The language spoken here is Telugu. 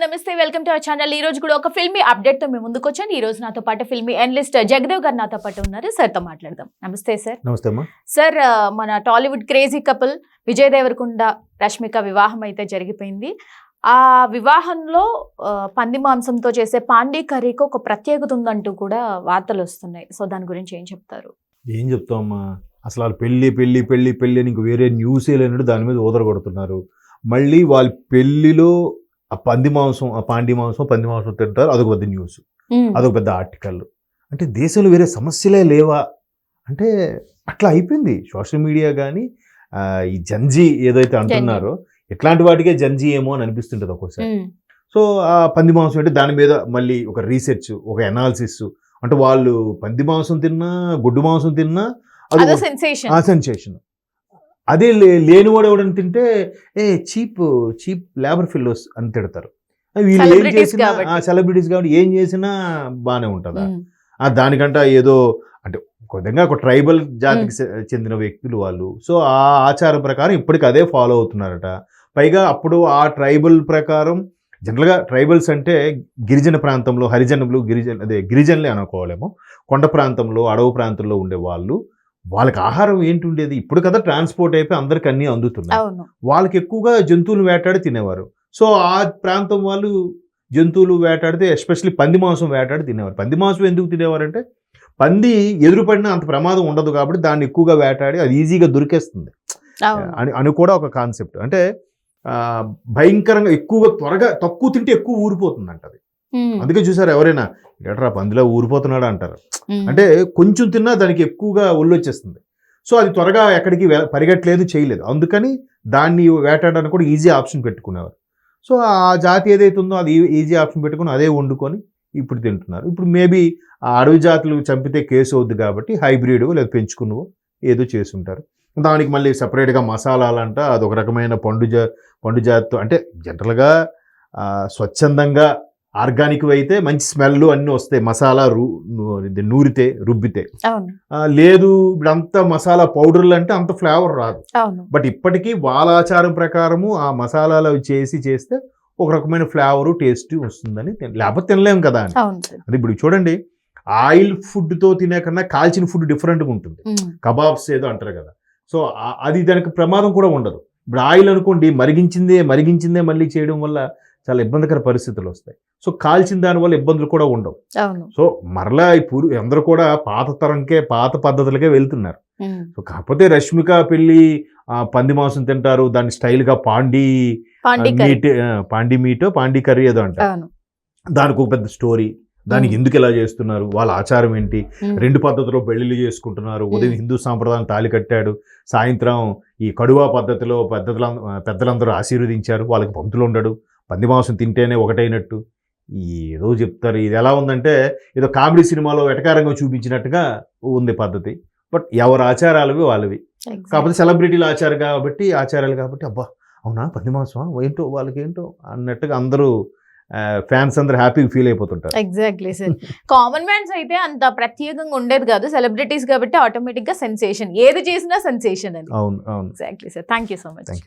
నమస్తే వెల్కమ్ టు అవర్ ఛానల్. ఈ రోజు కూడా ఒక ఫిల్మీ అప్డేట్ తో మేము ముందుకు వచ్చాను. ఈ రోజు నాతో పాటు ఫిల్మీ అనలిస్ట్ జగదేవ్ గారు నాతో పాటు ఉన్నారు. సార్ తో మాట్లాడదాం. నమస్తే సార్. నమస్తే అమ్మా. సార్, మన టాలీవుడ్ క్రేజీ కపుల్ విజయ్ దేవరకొండ రష్మిక వివాహం అయితే జరిగిపోయింది. ఆ వివాహంలో పంది మాంసంతో చేసే పాండీ కర్రీకి ఒక ప్రత్యేకత ఉందంటూ కూడా వార్తలు వస్తున్నాయి. సో దాని గురించి ఏం చెప్తారు? ఏం చెప్తామమ్మా, అసలు వాళ్ళు పెళ్ళి పెళ్ళి పెళ్ళి పెళ్ళి అని ఇంక వేరే న్యూసే లేనట్టు దాని మీద ఊదర కొడుతున్నారు. మళ్ళీ వాళ్ళ పెళ్లిలో ఆ పాండి మాంసం తింటారు, అదొక పెద్ద న్యూస్, అదొక పెద్ద ఆర్టికల్. అంటే దేశంలో వేరే సమస్యలే లేవా అంటే అట్లా అయిపోయింది సోషల్ మీడియా. కానీ ఈ జంజీ ఏదైతే అంటున్నారో ఇట్లాంటి వాటికే జంజీ ఏమో అని అనిపిస్తుంటుంది ఒక్కోసారి. సో ఆ పంది మాంసం అంటే దాని మీద మళ్ళీ ఒక రీసెర్చ్, ఒక అనాలిసిస్. అంటే వాళ్ళు పంది మాంసం తిన్నా గుడ్డు మాంసం తిన్నా అది సెన్సేషన్. అదే లేనివాడు ఎవడని తింటే చీప్ లేబర్ ఫిల్లోస్ అని తిడతారు. వీళ్ళు ఏం చేసినా సెలబ్రిటీస్ కాబట్టి ఏం చేసినా బాగానే ఉంటుందా? దానికంటే ఏదో అంటే ఒక విధంగా ఒక ట్రైబల్ జాతికి చెందిన వ్యక్తులు వాళ్ళు. సో ఆ ఆచారం ప్రకారం ఇప్పటికి అదే ఫాలో అవుతున్నారట. పైగా అప్పుడు ఆ ట్రైబల్ ప్రకారం జనరల్గా ట్రైబల్స్ అంటే గిరిజన ప్రాంతంలో హరిజనులు గిరిజనులే అనుకోవాలేమో, కొండ ప్రాంతంలో అడవి ప్రాంతంలో ఉండే వాళ్ళు. వాళ్ళకి ఆహారం ఏంటి ఉండేది? ఇప్పుడు కదా ట్రాన్స్పోర్ట్ అయిపోయి అందరికి అన్నీ అందుతున్నాయి. వాళ్ళకి ఎక్కువగా జంతువులు వేటాడి తినేవారు. సో ఆ ప్రాంతం వాళ్ళు జంతువులు వేటాడితే ఎస్పెషల్లీ పంది మాంసం వేటాడి తినేవారు. పంది మాంసం ఎందుకు తినేవారంటే పంది ఎదురుపడినా అంత ప్రమాదం ఉండదు కాబట్టి దాన్ని ఎక్కువగా వేటాడి అది ఈజీగా దొరికేస్తుంది అని కూడా ఒక కాన్సెప్ట్. అంటే భయంకరంగా ఎక్కువగా త్వరగా తక్కువ తింటే ఎక్కువ ఊరిపోతుంది అంట అది. అందుకే చూసారు ఎవరైనా ఎట్రా పందిలో ఊరిపోతున్నాడు అంటారు. అంటే కొంచెం తిన్నా దానికి ఎక్కువగా ఒళ్ళు వచ్చేస్తుంది. సో అది త్వరగా ఎక్కడికి పరిగెట్టలేదు, చేయలేదు. అందుకని దాన్ని వేటాడడానికి కూడా ఈజీ ఆప్షన్ పెట్టుకునేవారు. సో ఆ జాతి ఏదైతే ఉందో అది ఈజీ ఆప్షన్ పెట్టుకుని అదే వండుకొని ఇప్పుడు తింటున్నారు. ఇప్పుడు మేబీ ఆ అడవి జాతులు చంపితే కేసు అవుద్ది కాబట్టి హైబ్రిడ్ లేదా పెంచుకున్నవో ఏదో చేసుంటారు. దానికి మళ్ళీ సపరేట్గా మసాలాలంట, అదొక రకమైన పండు జాతితో. అంటే జనరల్గా స్వచ్ఛందంగా ఆర్గానిక్ అయితే మంచి స్మెల్ అన్నీ వస్తాయి, మసాలా నూరితే రుబ్బితే. లేదు ఇప్పుడంతా మసాలా పౌడర్లు అంటే అంత ఫ్లేవర్ రాదు. బట్ ఇప్పటికీ వాళ్ళ ఆచారం ప్రకారము ఆ మసాలాలు చేస్తే ఒక రకమైన ఫ్లేవరు టేస్ట్ వస్తుందని, లేకపోతే తినలేము కదా అని. అది ఇప్పుడు చూడండి, ఆయిల్ ఫుడ్తో తినే కన్నా కాల్చిన ఫుడ్ డిఫరెంట్గా ఉంటుంది. కబాబ్స్ ఏదో అంటారు కదా. సో అది దానికి ప్రమాదం కూడా ఉండదు. ఇప్పుడు ఆయిల్ అనుకోండి మరిగించిందే మళ్ళీ చేయడం వల్ల చాలా ఇబ్బందికర పరిస్థితులు వస్తాయి. సో కాల్చిన దాని వల్ల ఇబ్బందులు కూడా ఉండవు. సో మరలా ఇప్పుడు అందరూ కూడా పాత పద్ధతులకే వెళ్తున్నారు. సో కాకపోతే రష్మిక పెళ్లి పంది మాంసం తింటారు, దాన్ని స్టైల్గా పాండీ కర్రీ ఏదో అంటారు. దానికి ఒక పెద్ద స్టోరీ, దానికి ఎందుకు ఇలా చేస్తున్నారు, వాళ్ళ ఆచారం ఏంటి, 2 పద్ధతిలో పెళ్లిళ్ళు చేసుకుంటున్నారు. ఉదయం హిందూ సాంప్రదాయం తాళి కట్టాడు, సాయంత్రం ఈ కడువా పద్ధతిలో పెద్దలందరూ ఆశీర్వదించారు, వాళ్ళకి పంతులు ఉండడు, పంది మాంసం తింటేనే ఒకటైనట్టు ఏదో చెప్తారు. ఇది ఎలా ఉందంటే ఏదో కామెడీ సినిమాలో వెటకారంగా చూపించినట్టుగా ఉంది పద్ధతి. బట్ ఎవరి ఆచారాలవి వాళ్ళవి. కాకపోతే సెలబ్రిటీల ఆచారాలు కాబట్టి అబ్బా అవునా పంది మాంసం ఏంటో వాళ్ళకి ఏంటో అన్నట్టుగా అందరూ ఫ్యాన్స్ అందరూ హ్యాపీగా ఫీల్ అయిపోతుంటారు. Exactly sir. కామన్ మ్యాన్స్ అయితే అంత ప్రత్యేకంగా ఉండేది కాదు, సెలబ్రిటీస్ కాబట్టి ఆటోమేటిక్ గా సెన్సేషన్, ఏది చేసినా సెన్సేషన్ అని. అవును. Exactly sir. Thank you so much.